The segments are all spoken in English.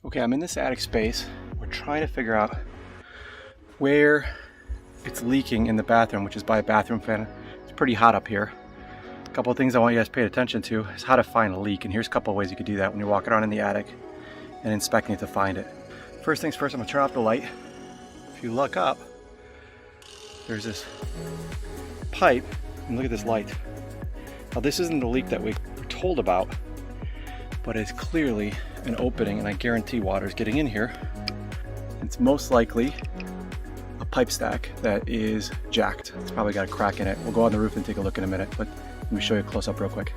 Okay, I'm in this attic space. We're trying to figure out where it's leaking in the bathroom, which is by a bathroom fan. It's pretty hot up here. A couple of things I want you guys to pay attention to is how to find a leak. And here's a couple of ways you could do that when you're walking around in the attic and inspecting it to find it. First things first, I'm gonna turn off the light. If you look up, there's this pipe, and look at this light. Now this isn't the leak that we were told about, but it's clearly an opening, and I guarantee water's getting in here. It's most likely a pipe stack that is jacked. It's probably got a crack in it. We'll go on the roof and take a look in a minute, but let me show you a close up real quick.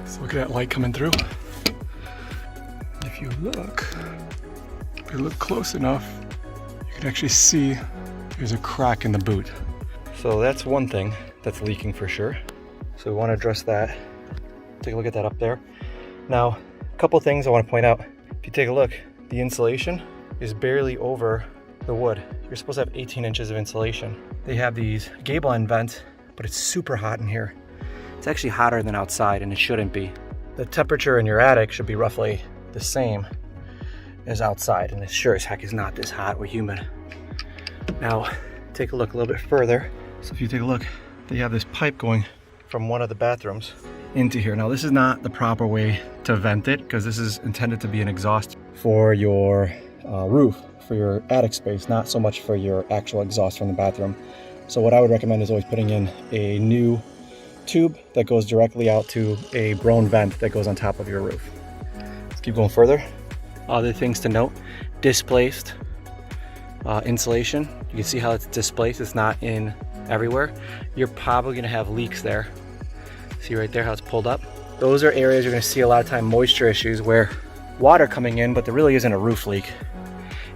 So look at that light coming through. If you look close enough, you can actually see there's a crack in the boot. So that's one thing that's leaking for sure. So we want to address that. Take a look at that up there. Now, a couple things I want to point out. If you take a look, the insulation is barely over the wood. You're supposed to have 18 inches of insulation. They have these gable end vents, but it's super hot in here. It's actually hotter than outside, and it shouldn't be. The temperature in your attic should be roughly the same as outside, and it sure as heck is not this hot or humid. Now, take a look a little bit further. So if you take a look, they have this pipe going from one of the bathrooms into here. Now this is not the proper way to vent it, because this is intended to be an exhaust for your roof, for your attic space, not so much for your actual exhaust from the bathroom. So what I would recommend is always putting in a new tube that goes directly out to a blown vent that goes on top of your roof. Let's keep going further. Other things to note: displaced insulation. You can see how it's displaced. It's not in everywhere. You're probably going to have leaks there. See right there how it's pulled up? Those are areas you're going to see a lot of time moisture issues where water coming in, but there really isn't a roof leak.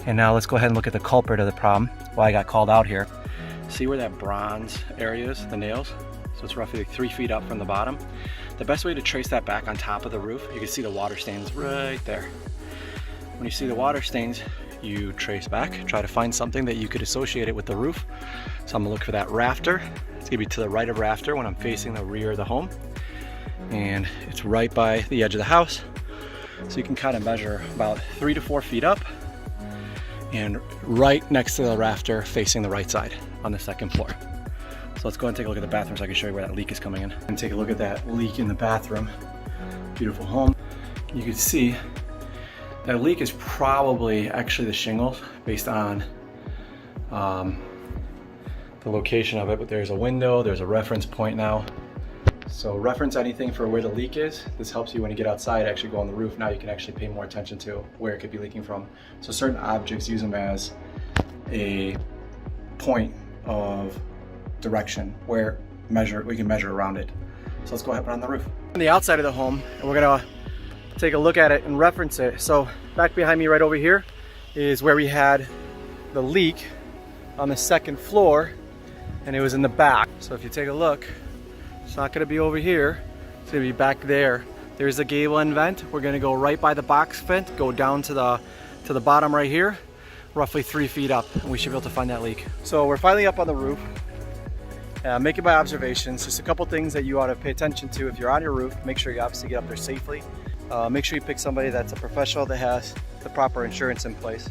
And now let's go ahead and look at the culprit of the problem, why I got called out here. See where that bronze area is, the nails? So it's roughly like 3 feet up from the bottom. The best way to trace that back on top of the roof, you can see the water stains right there. When you see the water stains, you trace back, try to find something that you could associate it with the roof. So I'm gonna look for that rafter. It's gonna be to the right of rafter when I'm facing the rear of the home. And it's right by the edge of the house. So you can kind of measure about 3 to 4 feet up and right next to the rafter facing the right side on the second floor. So let's go ahead and take a look at the bathroom so I can show you where that leak is coming in. And take a look at that leak in the bathroom. Beautiful home. You can see that leak is probably actually the shingles based on the location of it, but there's a window, there's a reference point now. So reference anything for where the leak is. This helps you when you get outside, actually go on the roof. Now you can actually pay more attention to where it could be leaking from. So certain objects, use them as a point of direction where we can measure around it. So let's go ahead and put it on the roof. On the outside of the home, and we're gonna take a look at it and reference it. So back behind me right over here is where we had the leak on the second floor, and it was in the back. So if you take a look, it's not gonna be over here, it's gonna be back there. There's the gable end vent. We're gonna go right by the box vent, go down to the bottom right here, roughly 3 feet up, and we should be able to find that leak. So we're finally up on the roof. Making my observations, just a couple things that you ought to pay attention to if you're on your roof. Make sure you obviously get up there safely. Make sure you pick somebody that's a professional that has the proper insurance in place.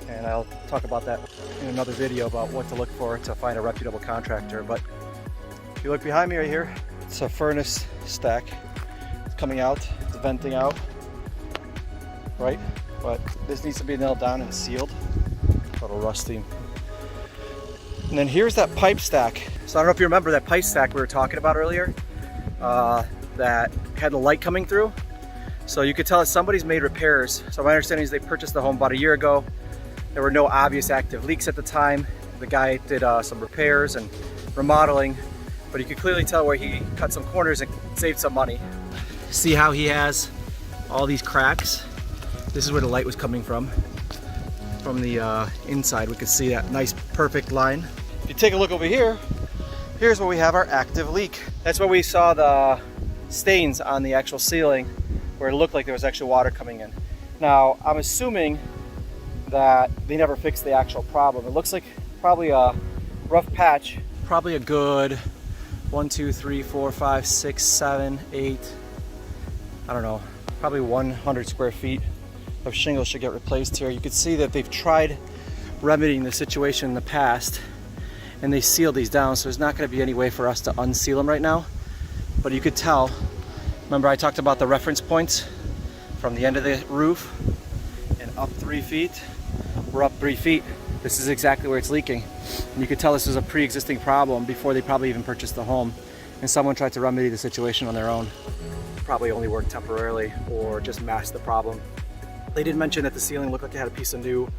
And I'll talk about that in another video about what to look for to find a reputable contractor. But if you look behind me right here, it's a furnace stack. It's coming out, it's venting out, right? But this needs to be nailed down and sealed. A little rusty. And then here's that pipe stack. So I don't know if you remember that pipe stack we were talking about earlier that had the light coming through. So you could tell that somebody's made repairs. So my understanding is they purchased the home about a year ago. There were no obvious active leaks at the time. The guy did some repairs and remodeling, but you could clearly tell where he cut some corners and saved some money. See how he has all these cracks? This is where the light was coming from. From the inside, we could see that nice perfect line. If you take a look over here, here's where we have our active leak. That's where we saw the stains on the actual ceiling where it looked like there was actually water coming in. Now, I'm assuming that they never fixed the actual problem. It looks like probably a rough patch, probably a good 1, 2, 3, 4, 5, 6, 7, 8, I don't know, probably 100 square feet of shingles should get replaced here. You can see that they've tried remedying the situation in the past and they sealed these down, so there's not going to be any way for us to unseal them right now. But you could tell, remember I talked about the reference points from the end of the roof and up 3 feet. We're up 3 feet. This is exactly where it's leaking. And you could tell this was a pre-existing problem before they probably even purchased the home, and someone tried to remedy the situation on their own. Probably only worked temporarily or just masked the problem. They did mention that the ceiling looked like it had a piece of new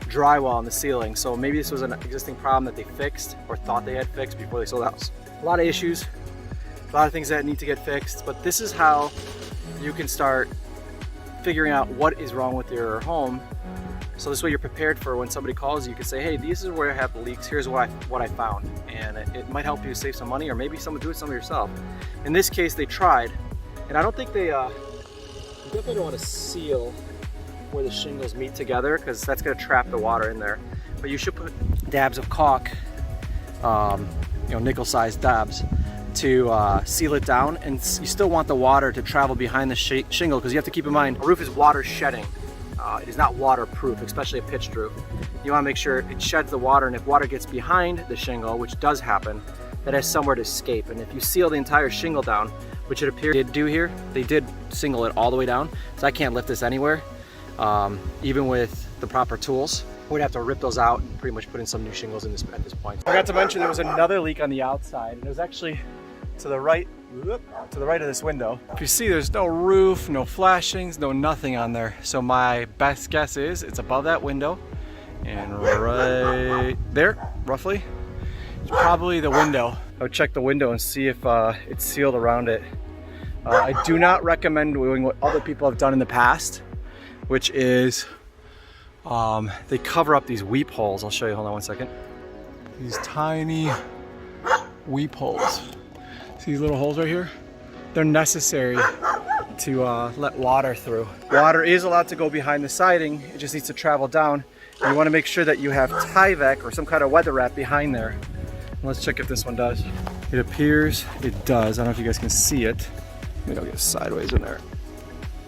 drywall on the ceiling, so maybe this was an existing problem that they fixed or thought they had fixed before they sold the house. A lot of issues, a lot of things that need to get fixed, but this is how you can start figuring out what is wrong with your home. So this way you're prepared for when somebody calls you, you can say, hey, this is where I have leaks, here's what I found. And it might help you save some money, or maybe someone do it some of yourself. In this case, they tried, and I don't think they, you definitely don't want to seal where the shingles meet together, because that's going to trap the water in there. But you should put dabs of caulk, nickel-sized dabs, to seal it down, and you still want the water to travel behind the shingle, because you have to keep in mind, a roof is water shedding. It is not waterproof, especially a pitched roof. You want to make sure it sheds the water, and if water gets behind the shingle, which does happen, that has somewhere to escape. And if you seal the entire shingle down, which it appears they did do here, they did single it all the way down, so I can't lift this anywhere, even with the proper tools. We'd have to rip those out and pretty much put in some new shingles at this point. I forgot to mention there was another leak on the outside, and it was actually to the right of this window. If you see, there's no roof, no flashings, no nothing on there. So my best guess is it's above that window, and right there, roughly, it's probably the window. I would check the window and see if it's sealed around it. I do not recommend doing what other people have done in the past, which is they cover up these weep holes. I'll show you, hold on one second. These tiny weep holes. See these little holes right here? They're necessary to let water through. Water is allowed to go behind the siding, it just needs to travel down. You want to make sure that you have Tyvek or some kind of weather wrap behind there. And let's check if this one does. It appears it does. I don't know if you guys can see it. Maybe I'll get sideways in there.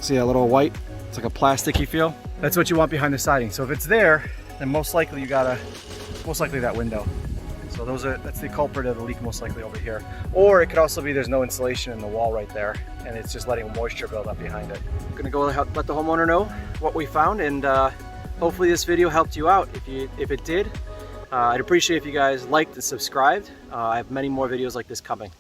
See that little white? It's like a plasticky feel. That's what you want behind the siding. So if it's there, then most likely that window. So that's the culprit of the leak, most likely over here. Or it could also be there's no insulation in the wall right there, and it's just letting moisture build up behind it. I'm gonna go let the homeowner know what we found, and hopefully this video helped you out. If it did, I'd appreciate if you guys liked and subscribed. I have many more videos like this coming.